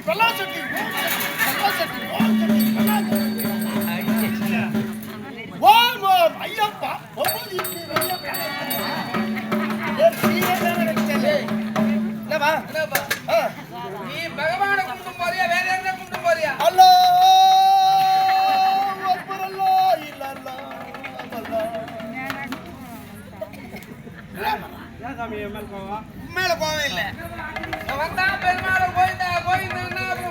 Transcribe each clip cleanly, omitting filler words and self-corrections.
பெல்லாசட்டி ஓம் ஐயப்பா நீ பகவான கும்பிட்டு போறியா வேற என்ன கும்பிட்டு போறியா? அல்லா மேல கோவம் இல்ல வந்தா பெருமாள் கோயிந்தா கோயிந்தா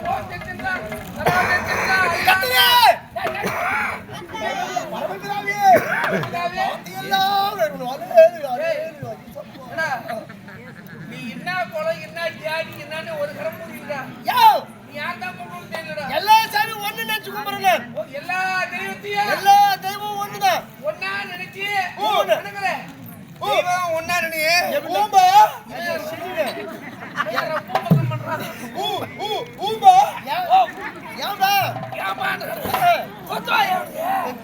கோயிந்தா நீ என்ன கொலை என்ன ஜாதி என்னன்னு ஒரு கரம் புரியுதா? நீ யார் தான் கும்பிட்டு தெரியலடா. எல்லா சாமி ஒண்ணு நினைச்சு கும்பிடுறேன். எல்லா தெய்வத்தையும் எல்லா தெய்வமும் ஒண்ணுதான். ஒண்ணா நினைச்சு வணங்குற. தெய்வம் ஒண்ணா நினையே. ஊம்பா யார பூமகம் பண்றாங்க. ஊம்பா ஏம்பா கொத்துவாயா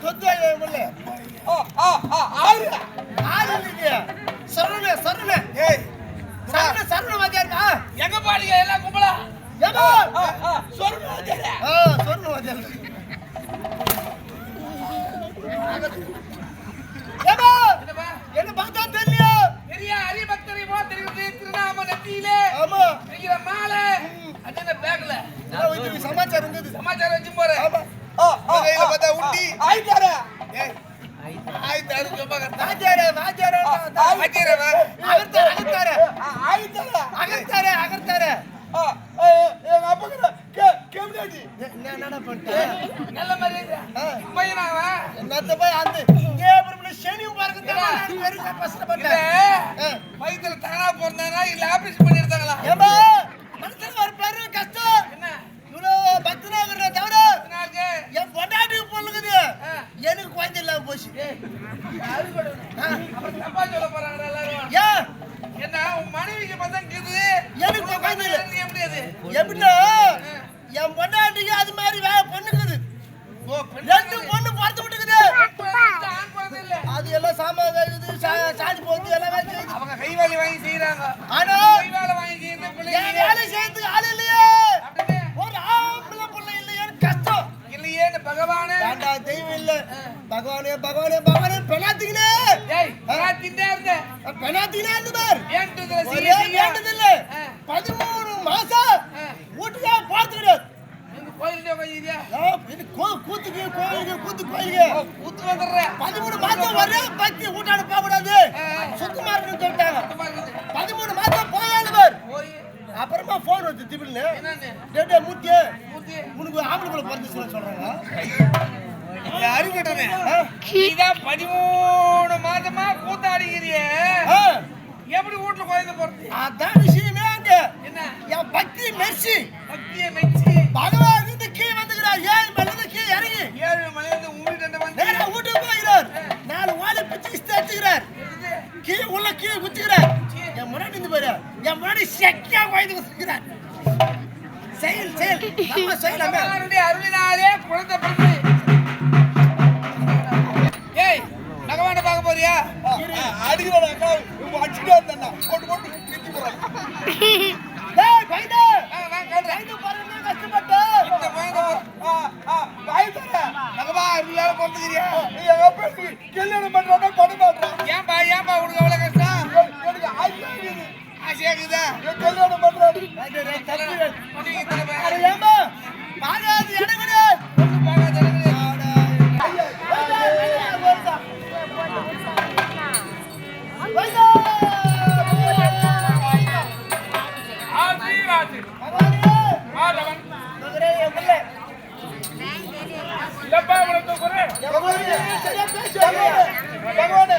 கொத்துவாயா முல்ல ஆறு இல்லையா சரண ஏய் சரண வாத்தியார்க்கா எங்க பாடிங்க எல்லாம் கும்பலா ஏமா சொர்ண வாத்தியாரே சொர்ண வாத்தியார் ஏமா என்ன பார்த்தா தெரியல பெரிய ஹரி பக்தரை போ தெரியுது திருநாம நெத்தியிலே ஆமா நீங்க மாலை அண்ணன பேக்ல சமாச்சாரம் இருந்தது சமாச்சாரம் வச்சு போறேன் ஆமா கையில பார்த்தா உண்டி ஆயிட்டாரா ஏய் ஆயிட்டாரு ஜோபா வாத்தியாரே வாத்தியாரே வாத்தியாரே அகர்த்தாரே எங்க அப்பா கேம்டாடி என்னடா பண்ணிட்ட நல்ல மாதிரி பையனாவா என்னத்த போய் அந்த கேபிரமல சனியு பாருங்க பெரிய கஷ்டப்பட்டேன் வயித்துல தானா போறதானா இல்ல ஆபரேஷன் பண்ணி எடுத்தாங்களா ஏமா மனுஷன் ஒரு பெரிய கஷ்டம் என்ன இவ்ளோ பக்தனாகற தவிர என் பொண்டாட்டி பொண்ணுக்குது எனக்கு குழந்தை இல்லாம போச்சு அப்புறம் தப்பா சொல்ல போறாங்க எல்லாரும் ஏன் என்ன உன் மனைவிக்கு பசங்க இருக்குது எனக்கு குழந்தை இல்ல எப்படியாது எப்படின்னா என் பொண்டாட்டிக்கு அது மாதிரி பொண்ணுக்குது ரெண்டு பொண்ணு பார்த்து விட்டுக்குது ஆண் குழந்தை இல்ல அது எல்லாம் சாமான் இருக்குது சாதி போகுது எல்லாம் வேலை செய்யுது அவங்க கை வேலை வாங்கி செய்யறாங்க ஆனா கை வேலை வாங்கி செய்யற என் வேலை செய்யறதுக்கு ஆள் இல்லையே ஒரு ஆம்பளை பிள்ளை இல்லையேன்னு கஷ்டம் இல்லையே பகவானே வேண்டா தெய்வம் இல்ல பகவானே பெணாத்திக்கினே ஏய் நான் திண்டே இருந்தேன் பெணாத்திக்கினே இருந்து பார் வேண்டுதல ஒரே வேண்டுதல்ல 13 மாசம் வீட்டுக்கே பார்த்து கிடையாது இந்த கோயில்ல உட்கார்ந்தியா இது கூத்துக்கு கோயிலுக்கு கூத்து வந்துடுற 13 மாசம் ஒரே பக்தி வீட்டாட போக கூடாது சுத்தமா இருக்குன்னு சொல்லிட்டாங்க 13 மாசம் போயால பார் அப்புறமா போன் வந்து திபில்னு டேட்டா மூத்தியே உனக்கு ஆம்பளை பிள்ளை பிறந்துச்சுன்னு சொல்றாங்க யாரு கேட்டனே நீதான் 13 மாசமா கூத்தாடிக்கிறியே எப்படி வீட்டுல குழந்தை பிறந்து அதான் விஷயமே அங்க என்ன என் பக்தி மெர்சி பக்தியை மெச்சி பகவான் இந்த கீழே வந்துக்கிறார் 7 மலையில கீழே இறங்கி 7 மலையில உமிழ்ந்து வந்து நேரா வீட்டுக்கு போகிறார் 4 வாழை பிச்சு இஸ்தாச்சுக்கிறார் கீழே உள்ள கீழே குத்துக்கிறார் என் முன்னாடி இருந்து பாரு என் முன்னாடி செக்கியா குழந்தை குத்துக்கிறார் செயல் நம்ம செய்யலாமே அருளினாலே குழந்தை பிறந்து ஏய் பகவானை பார்க்க போறியா அடிக்கிறோம் அக்கா அடிச்சுட்டே இருந்தா போட்டு கிட்டி போறான் டேய் பைடா வா கல்றேன் கைது பாருங்க கஷ்டப்பட்ட இந்த குழந்தை பைடா பகவா அருளால பிறந்துக்கிறியா எங்க அப்பா கல்யாணம் பண்றானே பண்ண மாட்டான் ஏன்பா உனக்கு அவ்வளவு கஷ்டம் எனக்கு ஆசையாக்குதா கல்யாணம் பண்றானே அட ஏமா பாராது இடம் கிடையாது பார்க்காத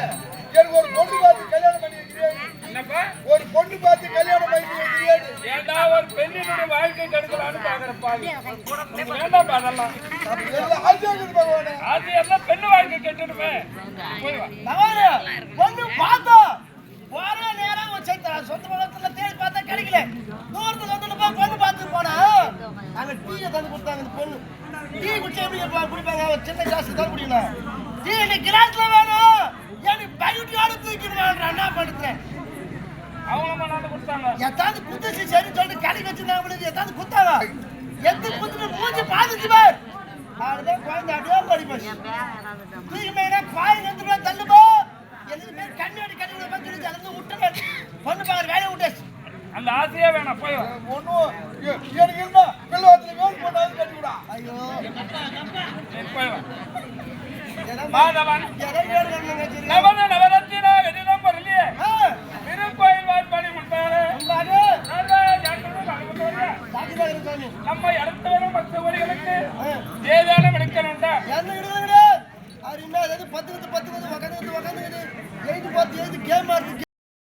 ஒரு பொண்ணு பார்த்து கல்யாணம் பண்ணி வைக்கிறேன். ஏண்டா ஒரு பெண்ணினுடைய வாழ்க்கை கெடுக்கலான்னு பாக்குறப்பாங்க. வேண்டாம் அதெல்லாம். எல்லாம் ஆசையாகுது பகவானே. அது எல்லாம் பெண்ணு வாழ்க்கை கெட்டுடுமே. போய் வா. பகவானே பொண்ணு பார்த்தா போற நேரம் வச்சா சொந்த பக்கத்துல தேடி பார்த்தா கிடைக்கல. தூரத்துல வந்து போய் பொண்ணு பார்த்து போனா அங்க டீயை தந்து கொடுத்தாங்க இந்த பொண்ணு. டீ குடிச்சு எப்படி குடிப்பாங்க சின்ன கிளாஸ் தான் குடிக்கணும். டீ இந்த கிளாஸ்ல வேணும். எனக்கு பையோட தூக்கிடுவாங்க என்ன பண்றேன். அவங்க கொண்டாந்து கொடுத்தாங்க. எதாவது குத்துச்சு சரி சொல்லிட்டு கடைக்கு வச்சிருந்தாங்க எதாவது குத்தாங்க எத்து குத்துட்டு மூஞ்சி பாத்துச்சு பார் அதுதான் குழந்தை அப்படியே படி போச்சு தூக்கி மேலே பாய் நிறுத்துனா தள்ளுபோ எதுவுமே கண்ணாடி கட்டி விட பார்த்து அதை விட்டுறேன் பொண்ணு பாரு வேலையை விட்டாச்சு அந்த ஆசையே வேணாம் போய் வா. ஒன்றும் எனக்கு இருந்தா வெள்ளத்துல வேல் போட்டாவது கட்டி விடா ஐயோ சரி, போய் வா. எதை மாதவன் வேறு கண்ணுங்க சரி நவன நவரத்தின வெடினம் பொருளியே திருக்கோயில் வாய்ப்பாடி முட்டாளே நம்ம அடுத்த வரும் 10 கோடிகளுக்கு ஏதானும் எடுக்கணும்டா அவர் என்ன 10 உட்காந்து எழுதி பார்த்து எழுதி கேம் ஆடுறது